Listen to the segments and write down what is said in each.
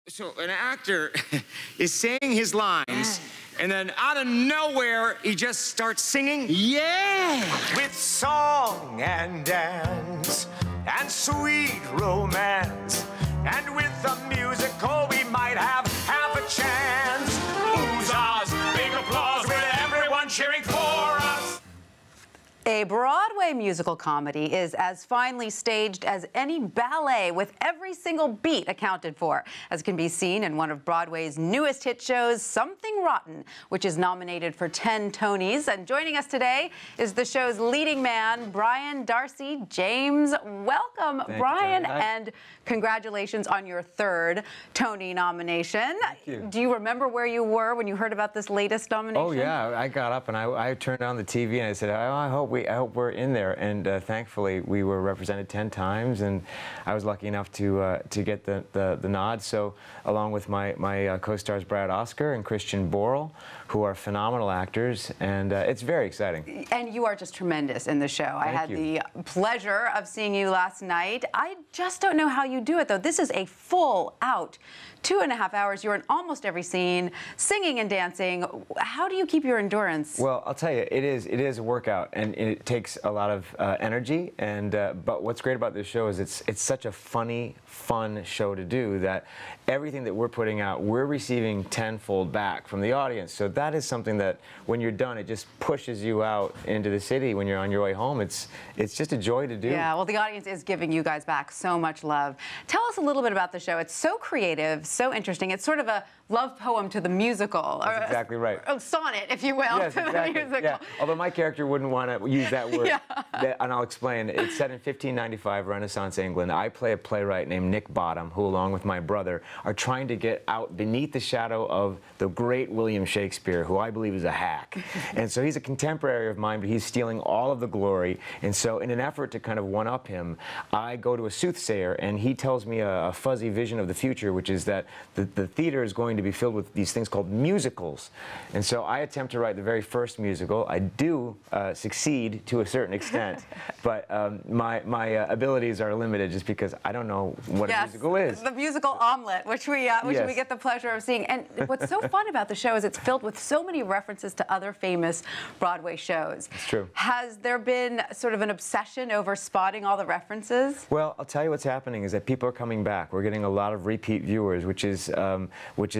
So an actor is saying his lines, and then out of nowhere, he just starts singing. Yeah! With song and dance and sweet romance, and with the musical, we might have half a chance. Oozahs, big applause with everyone cheering for us. A Broadway musical comedy is as finely staged as any ballet, with every single beat accounted for, as can be seen in one of Broadway's newest hit shows, Something Rotten, which is nominated for 10 Tonys. And joining us today is the show's leading man, Brian Darcy James. Welcome, Brian, and congratulations on your third Tony nomination. Thank you. Do you remember where you were when you heard about this latest nomination? Oh, yeah. I got up and I turned on the TV and I said, I hope we're in there. And thankfully, we were represented 10 times, and I was lucky enough to get the nod. So, along with my co-stars Brad Oscar and Christian Borle, who are phenomenal actors, and it's very exciting. And you are just tremendous in the show. I had the pleasure of seeing you last night. I just don't know how you do it, though. This is a full-out 2.5 hours. You're in almost every scene, singing and dancing. How do you keep your endurance? Well, I'll tell you, it is a workout, and it takes a lot of energy. And but what's great about this show is it's such a funny, fun show to do that everything that we're putting out, we're receiving tenfold back from the audience. So that is something that when you're done, it just pushes you out into the city. When you're on your way home, it's just a joy to do. Yeah, well, the audience is giving you guys back so much love. Tell us a little bit about the show. It's so creative, so interesting. It's sort of a love poem to the musical. That's exactly right. A sonnet, if you will, yes, to exactly. the musical. Yeah. Although my character wouldn't want to use that word. Yeah. And I'll explain. It's set in 1595, Renaissance England. I play a playwright named Nick Bottom, who, along with my brother, are trying to get out beneath the shadow of the great William Shakespeare, who I believe is a hack. And so he's a contemporary of mine, but he's stealing all of the glory. And so in an effort to kind of one-up him, I go to a soothsayer, and he tells me a fuzzy vision of the future, which is that the theater is going to be filled with these things called musicals. And so I attempt to write the very first musical. I do succeed to a certain extent, but my abilities are limited just because I don't know what a musical is. The musical Omelette, which we get the pleasure of seeing. And what's so fun about the show is it's filled with so many references to other famous Broadway shows. It's true. Has there been sort of an obsession over spotting all the references? Well, I'll tell you what's happening is that people are coming back. We're getting a lot of repeat viewers, which is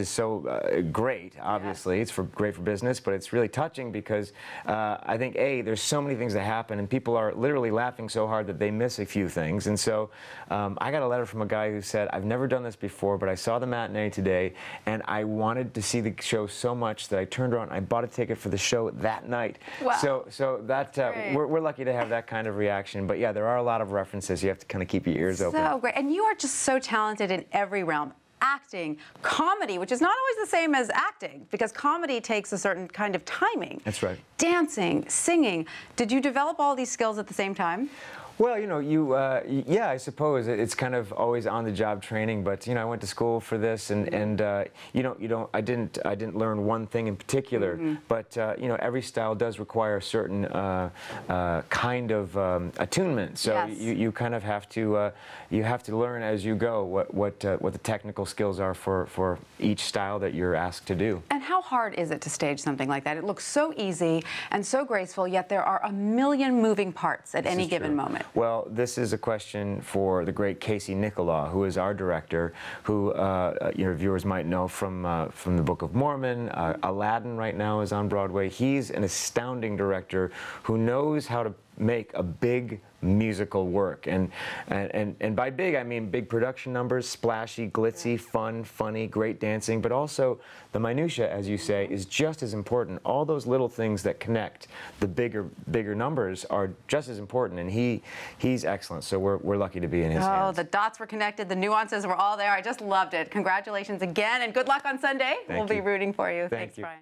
so great. Obviously, it's great for business, but it's really touching because I think there's so many things that happen, and people are literally laughing so hard that they miss a few things. And so I got a letter from a guy who said, "I've never done this before, but I saw the matinee today, and I wanted to see the show so much that I turned around and I bought a ticket for the show that night." Wow. So that we're lucky to have that kind of reaction. But yeah, there are a lot of references. You have to kind of keep your ears open. So great, and you are just so talented in every realm. Acting, comedy, which is not always the same as acting, because comedy takes a certain kind of timing. That's right. Dancing, singing. Did you develop all these skills at the same time? Well, you know, yeah, I suppose it's kind of always on-the-job training. But you know, I went to school for this, and I didn't learn one thing in particular. But you know, every style does require a certain kind of attunement. So yes. you kind of have to learn as you go what the technical skills are for each style that you're asked to do. And how hard is it to stage something like that? It looks so easy and so graceful, yet there are a million moving parts at any given moment. Well, this is a question for the great Casey Nicholaw, who is our director, who your viewers might know from the Book of Mormon. Aladdin right now is on Broadway. He's an astounding director who knows how to make a big musical work, and by big I mean big production numbers, splashy, glitzy, fun, funny, great dancing, but also the minutia, as you say, is just as important. All those little things that connect the bigger numbers are just as important, and he's excellent. So we're lucky to be in his hands. Oh, the dots were connected, the nuances were all there. I just loved it. Congratulations again, and good luck on Sunday. We'll be rooting for you. Thanks, Brian.